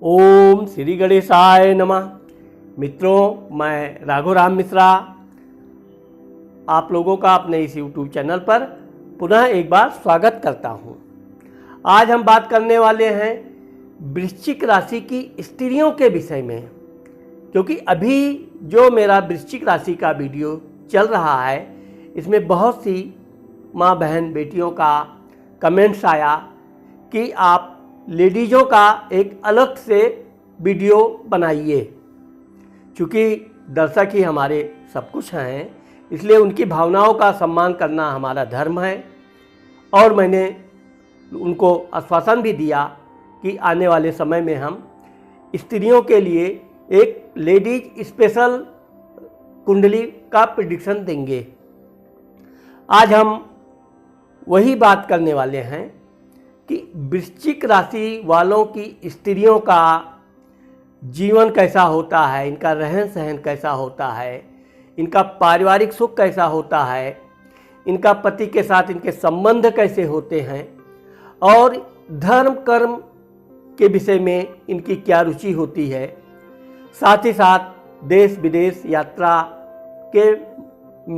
ओम श्री गणेशाय नमः। मित्रों, मैं राघोराम मिश्रा आप लोगों का अपने इस YouTube चैनल पर पुनः एक बार स्वागत करता हूं। आज हम बात करने वाले हैं वृश्चिक राशि की स्त्रियों के विषय में, क्योंकि अभी जो मेरा वृश्चिक राशि का वीडियो चल रहा है इसमें बहुत सी माँ बहन बेटियों का कमेंट्स आया कि आप लेडीज़ों का एक अलग से वीडियो बनाइए। चूँकि दर्शक ही हमारे सब कुछ हैं, इसलिए उनकी भावनाओं का सम्मान करना हमारा धर्म है। और मैंने उनको आश्वासन भी दिया कि आने वाले समय में हम स्त्रियों के लिए एक लेडीज स्पेशल कुंडली का प्रेडिक्शन देंगे। आज हम वही बात करने वाले हैं कि वृश्चिक राशि वालों की स्त्रियों का जीवन कैसा होता है, इनका रहन सहन कैसा होता है, इनका पारिवारिक सुख कैसा होता है, इनका पति के साथ इनके संबंध कैसे होते हैं और धर्म कर्म के विषय में इनकी क्या रुचि होती है, साथ ही साथ देश विदेश यात्रा के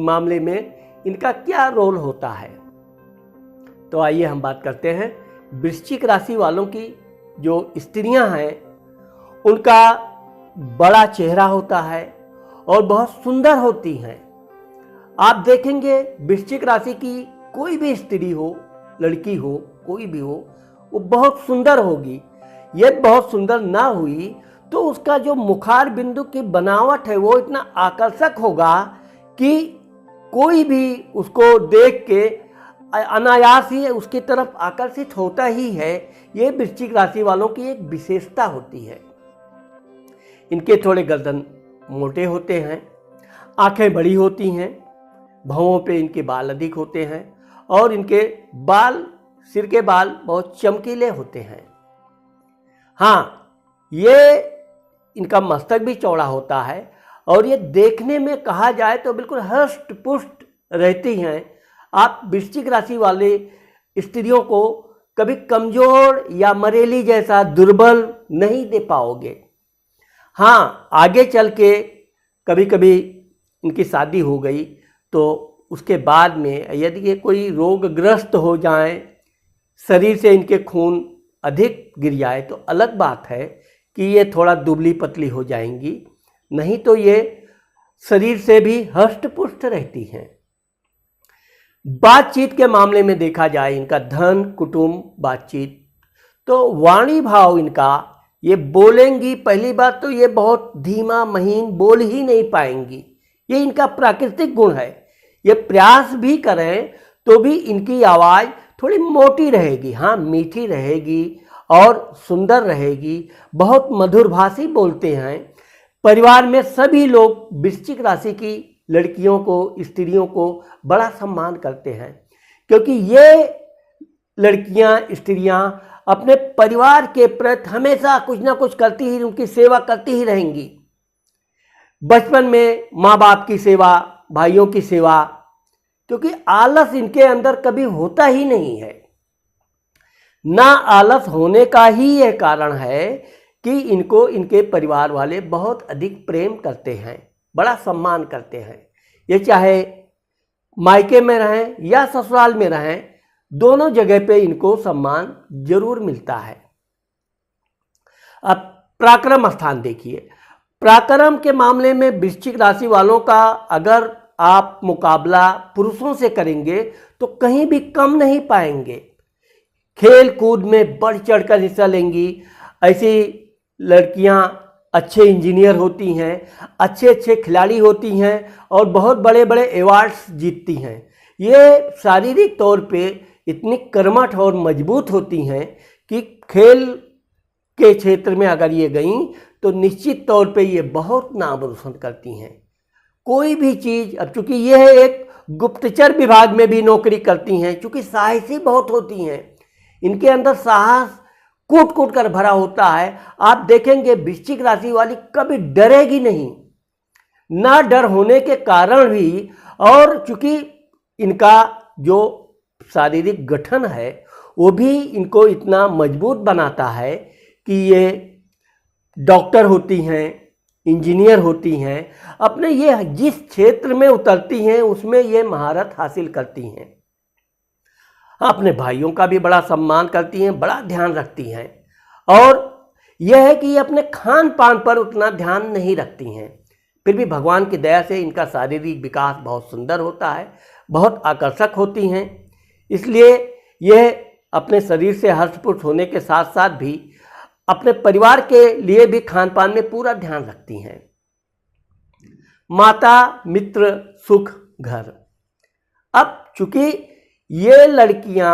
मामले में इनका क्या रोल होता है। तो आइए हम बात करते हैं वृश्चिक राशि वालों की जो स्त्रियां हैं उनका बड़ा चेहरा होता है और बहुत सुंदर होती हैं। आप देखेंगे वृश्चिक राशि की कोई भी स्त्री हो, लड़की हो, कोई भी हो, वो बहुत सुंदर होगी। ये बहुत सुंदर ना हुई तो उसका जो मुखार बिंदु की बनावट है वो इतना आकर्षक होगा कि कोई भी उसको देख के अनायास ही उसकी तरफ आकर्षित होता ही है। ये वृश्चिक राशि वालों की एक विशेषता होती है। इनके थोड़े गर्दन मोटे होते हैं, आंखें बड़ी होती हैं, भौंहों पे इनके बाल अधिक होते हैं और इनके बाल, सिर के बाल बहुत चमकीले होते हैं। हाँ, ये इनका मस्तक भी चौड़ा होता है और ये देखने में कहा जाए तो बिल्कुल हष्ट पुष्ट रहती हैं। आप वृश्चिक राशि वाले स्त्रियों को कभी कमजोर या मरेली जैसा दुर्बल नहीं दे पाओगे। हाँ, आगे चल के कभी कभी इनकी शादी हो गई तो उसके बाद में यदि ये कोई रोगग्रस्त हो जाएं, शरीर से इनके खून अधिक गिर जाए तो अलग बात है कि ये थोड़ा दुबली पतली हो जाएंगी, नहीं तो ये शरीर से भी हष्ट पुष्ट रहती हैं। बातचीत के मामले में देखा जाए इनका धन कुटुंब बातचीत तो वाणी भाव इनका, ये बोलेंगी, पहली बात तो ये बहुत धीमा महीन बोल ही नहीं पाएंगी। ये इनका प्राकृतिक गुण है। ये प्रयास भी करें तो भी इनकी आवाज़ थोड़ी मोटी रहेगी, हाँ मीठी रहेगी और सुंदर रहेगी। बहुत मधुरभाषी बोलते हैं। परिवार में सभी लोग वृश्चिक राशि की लड़कियों को, स्त्रियों को बड़ा सम्मान करते हैं, क्योंकि ये लड़कियां, स्त्रियां अपने परिवार के प्रति हमेशा कुछ ना कुछ करती ही, उनकी सेवा करती ही रहेंगी। बचपन में माँ बाप की सेवा, भाइयों की सेवा, क्योंकि आलस इनके अंदर कभी होता ही नहीं है। ना आलस होने का ही यह कारण है कि इनको इनके परिवार वाले बहुत अधिक प्रेम करते हैं, बड़ा सम्मान करते हैं। ये चाहे मायके में रहें या ससुराल में रहें, दोनों जगह पे इनको सम्मान जरूर मिलता है। अब पराक्रम स्थान देखिए। पराक्रम के मामले में वृश्चिक राशि वालों का अगर आप मुकाबला पुरुषों से करेंगे तो कहीं भी कम नहीं पाएंगे। खेल कूद में बढ़ चढ़कर हिस्सा लेंगी। ऐसी लड़कियां अच्छे इंजीनियर होती हैं, अच्छे अच्छे खिलाड़ी होती हैं और बहुत बड़े बड़े अवार्ड्स जीतती हैं। ये शारीरिक तौर पे इतनी कर्मठ और मजबूत होती हैं कि खेल के क्षेत्र में अगर ये गईं तो निश्चित तौर पे ये बहुत नाम रोशन करती हैं। कोई भी चीज़, अब चूँकि ये एक गुप्तचर विभाग में भी नौकरी करती हैं, चूँकि साहसी बहुत होती हैं, इनके अंदर साहस कूट कूट कर भरा होता है। आप देखेंगे वृश्चिक राशि वाली कभी डरेगी नहीं। ना डर होने के कारण भी, और चूंकि इनका जो शारीरिक गठन है वो भी इनको इतना मजबूत बनाता है कि ये डॉक्टर होती हैं, इंजीनियर होती हैं, अपने ये जिस क्षेत्र में उतरती हैं उसमें ये महारत हासिल करती हैं। अपने भाइयों का भी बड़ा सम्मान करती हैं, बड़ा ध्यान रखती हैं। और यह है कि ये अपने खान पान पर उतना ध्यान नहीं रखती हैं, फिर भी भगवान की दया से इनका शारीरिक विकास बहुत सुंदर होता है, बहुत आकर्षक होती हैं। इसलिए यह अपने शरीर से हष्ट-पुष्ट होने के साथ साथ भी अपने परिवार के लिए भी खान पान में पूरा ध्यान रखती हैं। माता मित्र सुख घर। अब चूंकि ये लड़कियां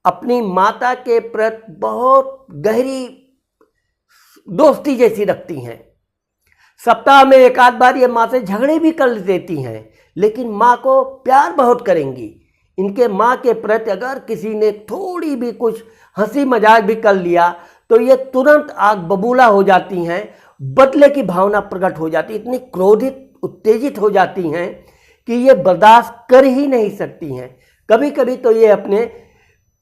अपनी माता के प्रति बहुत गहरी दोस्ती जैसी रखती हैं, सप्ताह में एक आध बार ये माँ से झगड़े भी कर देती हैं, लेकिन माँ को प्यार बहुत करेंगी। इनके माँ के प्रति अगर किसी ने थोड़ी भी कुछ हंसी मजाक भी कर लिया तो ये तुरंत आग बबूला हो जाती हैं, बदले की भावना प्रकट हो जाती, इतनी क्रोधित उत्तेजित हो जाती हैं कि ये बर्दाश्त कर ही नहीं सकती हैं। कभी कभी तो ये अपने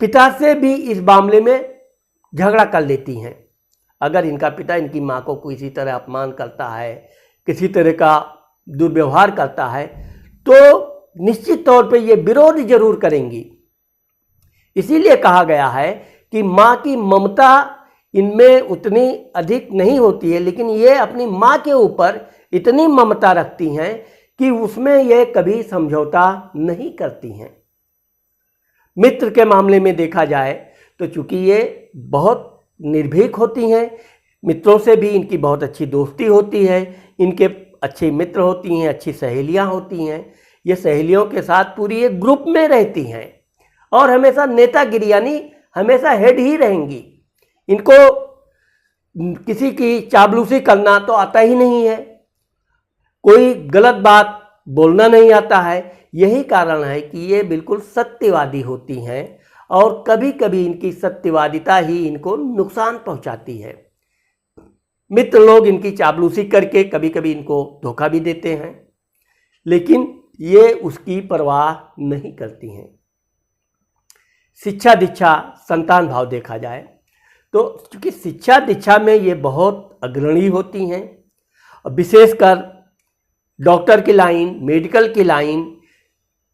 पिता से भी इस मामले में झगड़ा कर लेती हैं। अगर इनका पिता इनकी माँ को किसी तरह अपमान करता है, किसी तरह का दुर्व्यवहार करता है, तो निश्चित तौर पे ये विरोध जरूर करेंगी। इसीलिए कहा गया है कि माँ की ममता इनमें उतनी अधिक नहीं होती है, लेकिन ये अपनी माँ के ऊपर इतनी ममता रखती हैं कि उसमें ये कभी समझौता नहीं करती हैं। मित्र के मामले में देखा जाए तो चूंकि ये बहुत निर्भीक होती हैं, मित्रों से भी इनकी बहुत अच्छी दोस्ती होती है, इनके अच्छे मित्र होती हैं, अच्छी सहेलियां होती हैं। ये सहेलियों के साथ पूरी एक ग्रुप में रहती हैं और हमेशा नेतागिरी यानी हमेशा हेड ही रहेंगी। इनको किसी की चापलूसी करना तो आता ही नहीं है, कोई गलत बात बोलना नहीं आता है। यही कारण है कि ये बिल्कुल सत्यवादी होती हैं और कभी कभी इनकी सत्यवादिता ही इनको नुकसान पहुंचाती है। मित्र लोग इनकी चापलूसी करके कभी कभी इनको धोखा भी देते हैं, लेकिन ये उसकी परवाह नहीं करती हैं। शिक्षा दीक्षा संतान भाव देखा जाए तो क्योंकि शिक्षा दीक्षा में ये बहुत अग्रणी होती हैं, विशेषकर डॉक्टर की लाइन, मेडिकल की लाइन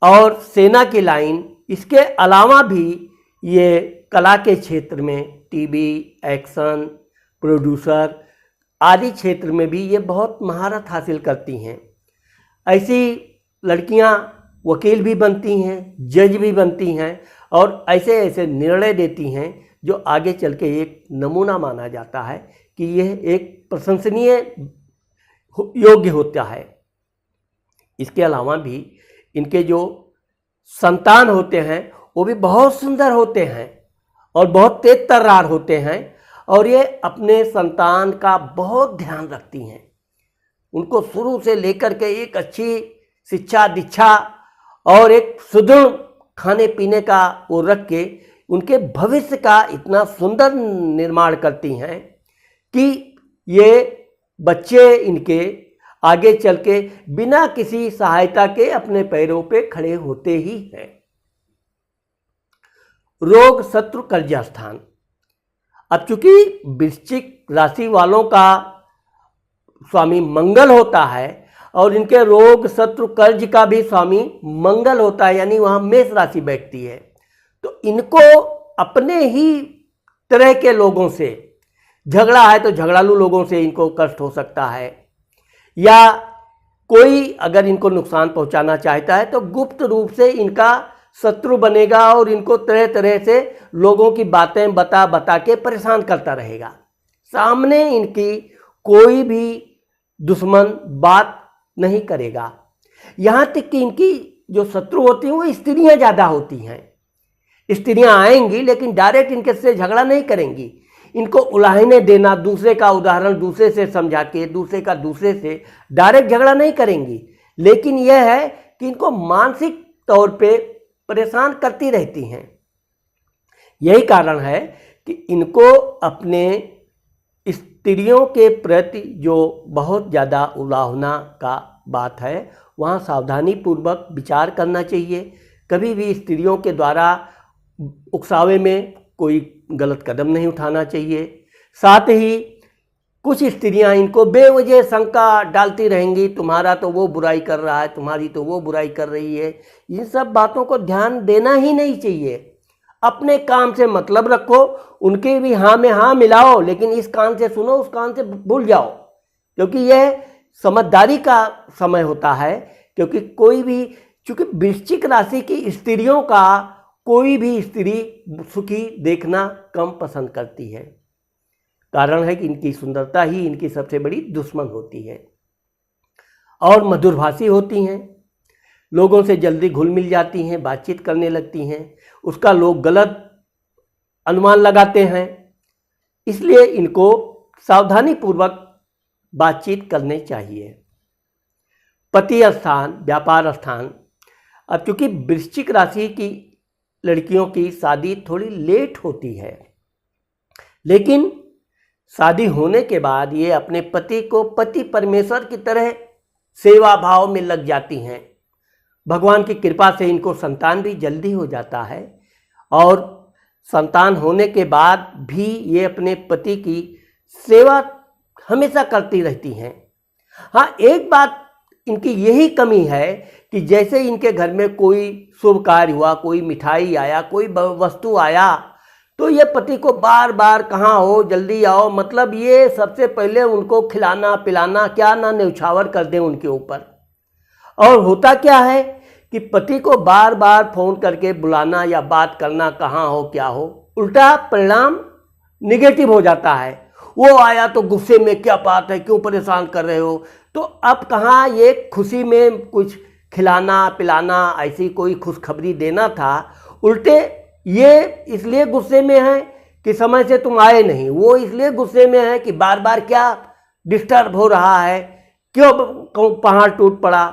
और सेना की लाइन, इसके अलावा भी ये कला के क्षेत्र में टीवी, एक्शन, प्रोड्यूसर आदि क्षेत्र में भी ये बहुत महारत हासिल करती हैं। ऐसी लड़कियां वकील भी बनती हैं, जज भी बनती हैं और ऐसे ऐसे निर्णय देती हैं जो आगे चल के एक नमूना माना जाता है कि यह एक प्रशंसनीय योग्य होता है। इसके अलावा भी इनके जो संतान होते हैं वो भी बहुत सुंदर होते हैं और बहुत तेज तर्रार होते हैं और ये अपने संतान का बहुत ध्यान रखती हैं। उनको शुरू से लेकर के एक अच्छी शिक्षा दीक्षा और एक सुदृढ़ खाने पीने का वो रख के उनके भविष्य का इतना सुंदर निर्माण करती हैं कि ये बच्चे इनके आगे चल के बिना किसी सहायता के अपने पैरों पे खड़े होते ही हैं। रोग शत्रु कर्ज स्थान। अब चूंकि वृश्चिक राशि वालों का स्वामी मंगल होता है और इनके रोग शत्रु कर्ज का भी स्वामी मंगल होता है, यानी वहां मेष राशि बैठती है, तो इनको अपने ही तरह के लोगों से झगड़ा है तो झगड़ालू लोगों से इनको कष्ट हो सकता है, या कोई अगर इनको नुकसान पहुंचाना चाहता है तो गुप्त रूप से इनका शत्रु बनेगा और इनको तरह तरह से लोगों की बातें बता बता के परेशान करता रहेगा। सामने इनकी कोई भी दुश्मन बात नहीं करेगा। यहाँ तक कि इनकी जो शत्रु होती हैं वो स्त्रियाँ ज़्यादा होती हैं। स्त्रियाँ आएंगी लेकिन डायरेक्ट इनके से झगड़ा नहीं करेंगी, इनको उलाहने देना, दूसरे का उदाहरण दूसरे से समझा के दूसरे का दूसरे से डायरेक्ट झगड़ा नहीं करेंगी, लेकिन यह है कि इनको मानसिक तौर पे परेशान करती रहती हैं। यही कारण है कि इनको अपने स्त्रियों के प्रति जो बहुत ज़्यादा उलाहना का बात है वहाँ सावधानी पूर्वक विचार करना चाहिए। कभी भी स्त्रियों के द्वारा उकसावे में कोई गलत कदम नहीं उठाना चाहिए। साथ ही कुछ स्त्रियां इनको बेवजह शंका डालती रहेंगी, तुम्हारा तो वो बुराई कर रहा है, तुम्हारी तो वो बुराई कर रही है। इन सब बातों को ध्यान देना ही नहीं चाहिए। अपने काम से मतलब रखो, उनके भी हाँ में हाँ मिलाओ, लेकिन इस कान से सुनो, उस कान से भूल जाओ, क्योंकि यह समझदारी का समय होता है। क्योंकि कोई भी, चूंकि वृश्चिक राशि की स्त्रियों का कोई भी स्त्री सुखी देखना कम पसंद करती है। कारण है कि इनकी सुंदरता ही इनकी सबसे बड़ी दुश्मन होती है। और मधुरभाषी होती हैं, लोगों से जल्दी घुल मिल जाती हैं, बातचीत करने लगती हैं, उसका लोग गलत अनुमान लगाते हैं। इसलिए इनको सावधानी पूर्वक बातचीत करनी चाहिए। पति स्थान, व्यापार स्थान। अब क्योंकि वृश्चिक राशि की लड़कियों की शादी थोड़ी लेट होती है, लेकिन शादी होने के बाद ये अपने पति को पति परमेश्वर की तरह सेवा भाव में लग जाती हैं। भगवान की कृपा से इनको संतान भी जल्दी हो जाता है, और संतान होने के बाद भी ये अपने पति की सेवा हमेशा करती रहती हैं। हाँ, एक बात इनकी यही कमी है कि जैसे इनके घर में कोई शुभ कार्य हुआ, कोई मिठाई आया, कोई वस्तु आया, तो ये पति को बार बार कहाँ हो, जल्दी आओ, मतलब ये सबसे पहले उनको खिलाना पिलाना, क्या ना न्यौछावर कर दें उनके ऊपर। और होता क्या है कि पति को बार बार फोन करके बुलाना या बात करना, कहाँ हो क्या हो, उल्टा परिणाम निगेटिव हो जाता है। वो आया तो गुस्से में, क्या बात है, क्यों परेशान कर रहे हो। तो अब कहाँ ये खुशी में कुछ खिलाना पिलाना, ऐसी कोई खुशखबरी देना था, उल्टे ये इसलिए गुस्से में है कि समय से तुम आए नहीं, वो इसलिए गुस्से में है कि बार बार क्या डिस्टर्ब हो रहा है, क्यों पहाड़ टूट पड़ा।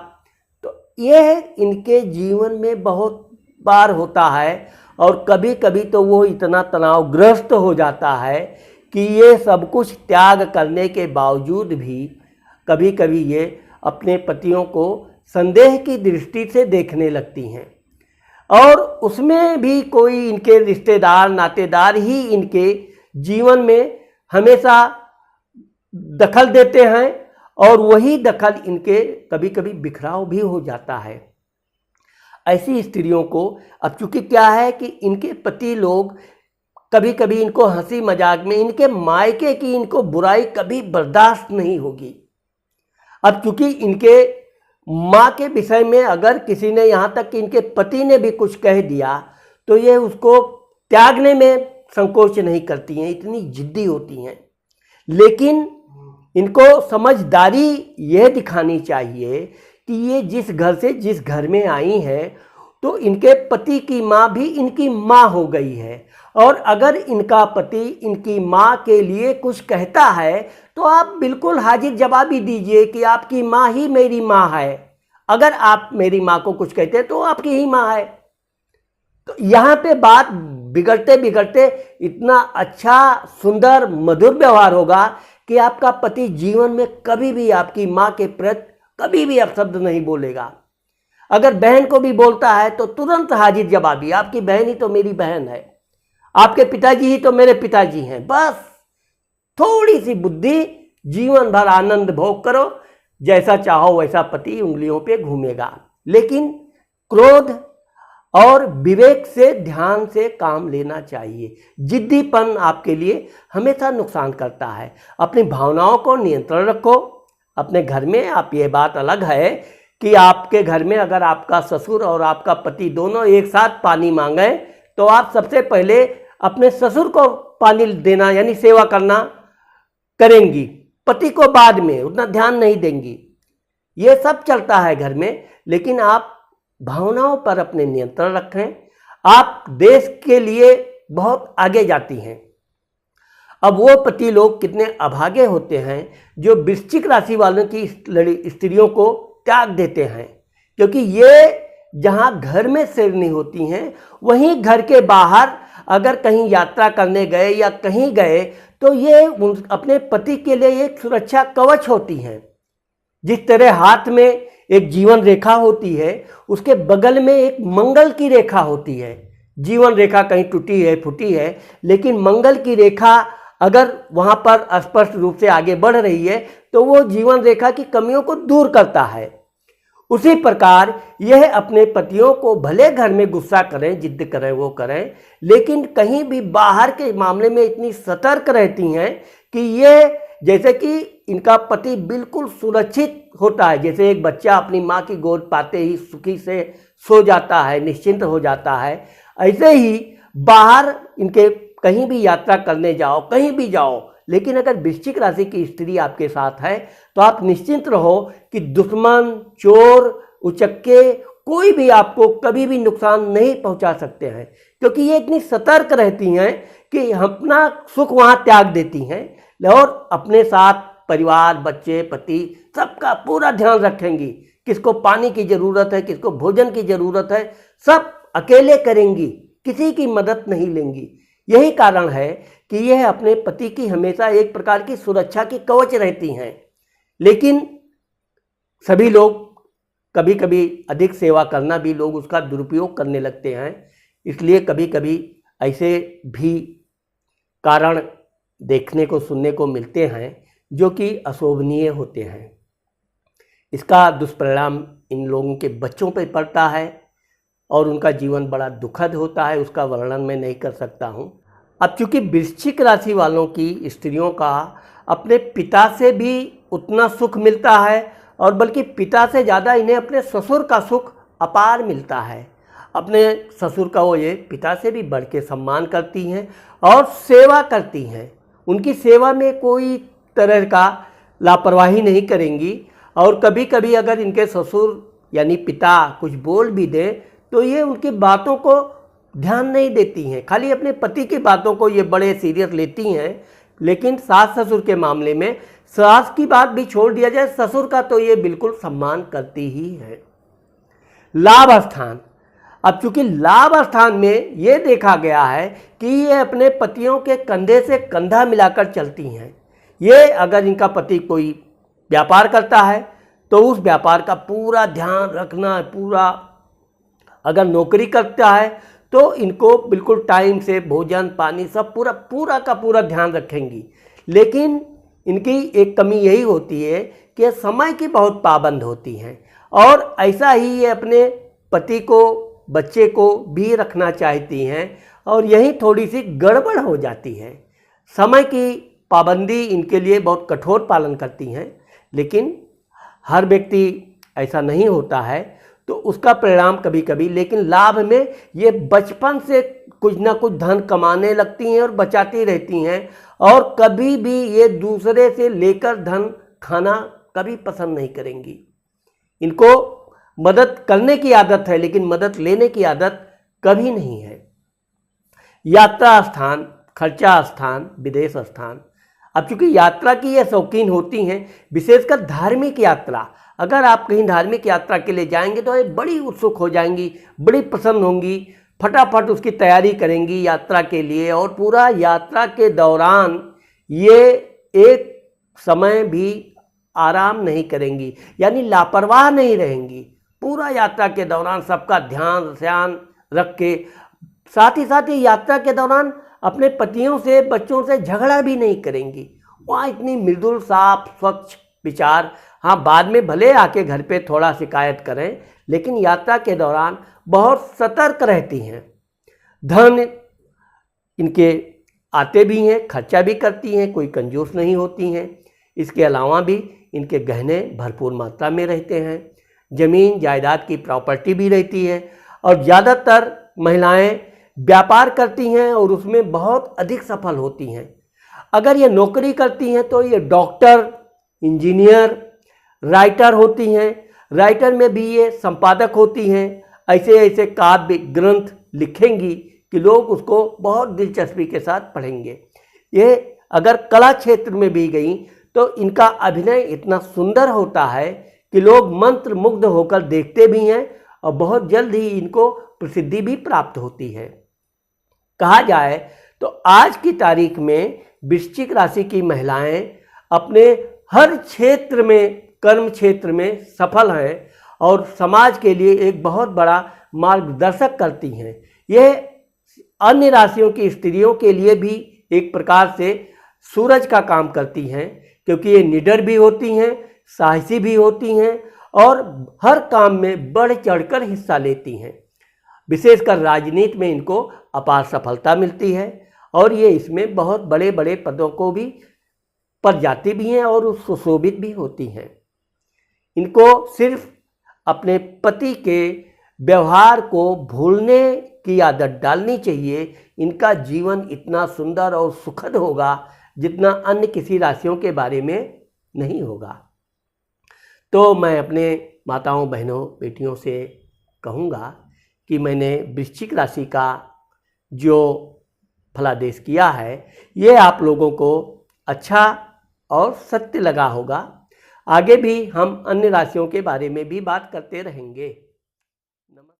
तो ये इनके जीवन में बहुत बार होता है, और कभी कभी तो वो इतना तनावग्रस्त हो जाता है कि ये सब कुछ त्याग करने के बावजूद भी कभी कभी ये अपने पतियों को संदेह की दृष्टि से देखने लगती हैं, और उसमें भी कोई इनके रिश्तेदार नातेदार ही इनके जीवन में हमेशा दखल देते हैं, और वही दखल इनके कभी कभी बिखराव भी हो जाता है। ऐसी स्त्रियों को अब चूंकि क्या है कि इनके पति लोग कभी कभी इनको हंसी मजाक में, इनके मायके की इनको बुराई कभी बर्दाश्त नहीं होगी। अब चूंकि इनके माँ के विषय में अगर किसी ने, यहाँ तक कि इनके पति ने भी कुछ कह दिया, तो ये उसको त्यागने में संकोच नहीं करती हैं, इतनी जिद्दी होती हैं। लेकिन इनको समझदारी यह दिखानी चाहिए कि ये जिस घर से जिस घर में आई हैं, तो इनके पति की माँ भी इनकी माँ हो गई है, और अगर इनका पति इनकी माँ के लिए कुछ कहता है तो आप बिल्कुल हाजिर जवाबी दीजिए कि आपकी माँ ही मेरी माँ है। अगर आप मेरी माँ को कुछ कहते हैं तो आपकी ही माँ है। तो यहाँ पे बात बिगड़ते बिगड़ते इतना अच्छा सुंदर मधुर व्यवहार होगा कि आपका पति जीवन में कभी भी आपकी माँ के प्रति कभी भी अपशब्द नहीं बोलेगा। अगर बहन को भी बोलता है तो तुरंत हाजिर जवाबी, आपकी बहन ही तो मेरी बहन है, आपके पिताजी ही तो मेरे पिताजी हैं। बस थोड़ी सी बुद्धि, जीवन भर आनंद भोग करो, जैसा चाहो वैसा पति उंगलियों पे घूमेगा। लेकिन क्रोध और विवेक से ध्यान से काम लेना चाहिए। जिद्दीपन आपके लिए हमेशा नुकसान करता है। अपनी भावनाओं को नियंत्रण रखो। अपने घर में आप, ये बात अलग है कि आपके घर में अगर आपका ससुर और आपका पति दोनों एक साथ पानी मांगे तो आप सबसे पहले अपने ससुर को पानी देना यानी सेवा करना करेंगी, पति को बाद में उतना ध्यान नहीं देंगी। ये सब चलता है घर में, लेकिन आप भावनाओं पर अपने नियंत्रण रखें। आप देश के लिए बहुत आगे जाती हैं। अब वो पति लोग कितने अभागे होते हैं जो वृश्चिक राशि वालों की स्त्रियों को त्याग देते हैं, क्योंकि ये जहाँ घर में शेरनी होती हैं, वहीं घर के बाहर अगर कहीं यात्रा करने गए या कहीं गए तो ये अपने पति के लिए एक सुरक्षा कवच होती हैं। जिस तरह हाथ में एक जीवन रेखा होती है, उसके बगल में एक मंगल की रेखा होती है। जीवन रेखा कहीं टूटी है फूटी है, लेकिन मंगल की रेखा अगर वहाँ पर स्पष्ट रूप से आगे बढ़ रही है तो वो जीवन रेखा की कमियों को दूर करता है। उसी प्रकार यह अपने पतियों को भले घर में गुस्सा करें, जिद करें, वो करें, लेकिन कहीं भी बाहर के मामले में इतनी सतर्क रहती हैं कि ये जैसे कि इनका पति बिल्कुल सुरक्षित होता है, जैसे एक बच्चा अपनी माँ की गोद पाते ही सुखी से सो जाता है, निश्चिंत हो जाता है, ऐसे ही बाहर इनके कहीं भी यात्रा करने जाओ, कहीं भी जाओ, लेकिन अगर वृश्चिक राशि की स्त्री आपके साथ है तो आप निश्चिंत रहो कि दुश्मन, चोर, उचक्के कोई भी आपको कभी भी नुकसान नहीं पहुंचा सकते हैं, क्योंकि ये इतनी सतर्क रहती हैं कि अपना सुख वहां त्याग देती हैं और अपने साथ परिवार, बच्चे, पति सबका पूरा ध्यान रखेंगी। किसको पानी की ज़रूरत है, किसको भोजन की ज़रूरत है, सब अकेले करेंगी, किसी की मदद नहीं लेंगी। यही कारण है कि यह अपने पति की हमेशा एक प्रकार की सुरक्षा की कवच रहती हैं। लेकिन सभी लोग कभी कभी अधिक सेवा करना भी लोग उसका दुरुपयोग करने लगते हैं, इसलिए कभी कभी ऐसे भी कारण देखने को, सुनने को मिलते हैं जो कि अशोभनीय होते हैं। इसका दुष्परिणाम इन लोगों के बच्चों पर पड़ता है और उनका जीवन बड़ा दुखद होता है, उसका वर्णन मैं नहीं कर सकता हूँ। अब चूँकि वृश्चिक राशि वालों की स्त्रियों का अपने पिता से भी उतना सुख मिलता है और बल्कि पिता से ज़्यादा इन्हें अपने ससुर का सुख अपार मिलता है। अपने ससुर का वो ये पिता से भी बढ़ के सम्मान करती हैं और सेवा करती हैं। उनकी सेवा में कोई तरह का लापरवाही नहीं करेंगी और कभी कभी अगर इनके ससुर यानी पिता कुछ बोल भी दे तो ये उनकी बातों को ध्यान नहीं देती हैं, खाली अपने पति की बातों को ये बड़े सीरियस लेती हैं। लेकिन सास ससुर के मामले में सास की बात भी छोड़ दिया जाए, ससुर का तो ये बिल्कुल सम्मान करती ही है। लाभ स्थान, अब चूंकि लाभ स्थान में ये देखा गया है कि ये अपने पतियों के कंधे से कंधा मिलाकर चलती हैं। ये अगर इनका पति कोई व्यापार करता है तो उस व्यापार का पूरा ध्यान रखना, पूरा अगर नौकरी करता है तो इनको बिल्कुल टाइम से भोजन, पानी सब पूरा का पूरा ध्यान रखेंगी। लेकिन इनकी एक कमी यही होती है कि समय की बहुत पाबंद होती हैं और ऐसा ही ये अपने पति को, बच्चे को भी रखना चाहती हैं और यही थोड़ी सी गड़बड़ हो जाती है। समय की पाबंदी इनके लिए बहुत कठोर पालन करती हैं, लेकिन हर व्यक्ति ऐसा नहीं होता है तो उसका परिणाम कभी कभी, लेकिन लाभ में ये बचपन से कुछ ना कुछ धन कमाने लगती हैं और बचाती रहती हैं और कभी भी ये दूसरे से लेकर धन खाना कभी पसंद नहीं करेंगी। इनको मदद करने की आदत है लेकिन मदद लेने की आदत कभी नहीं है। यात्रा स्थान, खर्चा स्थान, विदेश स्थान, अब चूंकि यात्रा की ये शौकीन होती हैं, विशेषकर धार्मिक यात्रा। अगर आप कहीं धार्मिक यात्रा के लिए जाएंगे तो ये बड़ी उत्सुक हो जाएंगी, बड़ी पसंद होंगी, फटाफट उसकी तैयारी करेंगी यात्रा के लिए और पूरा यात्रा के दौरान ये एक समय भी आराम नहीं करेंगी, यानी लापरवाह नहीं रहेंगी। पूरा यात्रा के दौरान सबका ध्यान रख के, साथ ही यात्रा के दौरान अपने पतियों से, बच्चों से झगड़ा भी नहीं करेंगी। वहाँ इतनी मृदुल, साफ, स्वच्छ विचार, हाँ बाद में भले आके घर पे थोड़ा शिकायत करें, लेकिन यात्रा के दौरान बहुत सतर्क रहती हैं। धन इनके आते भी हैं, खर्चा भी करती हैं, कोई कंजूस नहीं होती हैं। इसके अलावा भी इनके गहने भरपूर मात्रा में रहते हैं, ज़मीन जायदाद की प्रॉपर्टी भी रहती है और ज़्यादातर महिलाएं व्यापार करती हैं और उसमें बहुत अधिक सफल होती हैं। अगर ये नौकरी करती हैं तो ये डॉक्टर, इंजीनियर, राइटर होती हैं। राइटर में भी ये संपादक होती हैं। ऐसे ऐसे काव्य ग्रंथ लिखेंगी कि लोग उसको बहुत दिलचस्पी के साथ पढ़ेंगे। ये अगर कला क्षेत्र में भी गई तो इनका अभिनय इतना सुंदर होता है कि लोग मंत्र मुग्ध होकर देखते भी हैं और बहुत जल्द ही इनको प्रसिद्धि भी प्राप्त होती है। कहा जाए तो आज की तारीख में वृश्चिक राशि की महिलाएं अपने हर क्षेत्र में, कर्म क्षेत्र में सफल हैं और समाज के लिए एक बहुत बड़ा मार्गदर्शक करती हैं। यह अन्य राशियों की स्त्रियों के लिए भी एक प्रकार से सूरज का काम करती हैं, क्योंकि ये निडर भी होती हैं, साहसी भी होती हैं और हर काम में बढ़ चढ़कर हिस्सा लेती हैं। विशेषकर राजनीति में इनको अपार सफलता मिलती है और ये इसमें बहुत बड़े बड़े पदों को भी पर जाती भी हैं और सुशोभित भी होती हैं। इनको सिर्फ अपने पति के व्यवहार को भूलने की आदत डालनी चाहिए। इनका जीवन इतना सुंदर और सुखद होगा जितना अन्य किसी राशियों के बारे में नहीं होगा। तो मैं अपने माताओं, बहनों, बेटियों से कहूँगा कि मैंने वृश्चिक राशि का जो फलादेश किया है ये आप लोगों को अच्छा और सत्य लगा होगा। आगे भी हम अन्य राशियों के बारे में भी बात करते रहेंगे।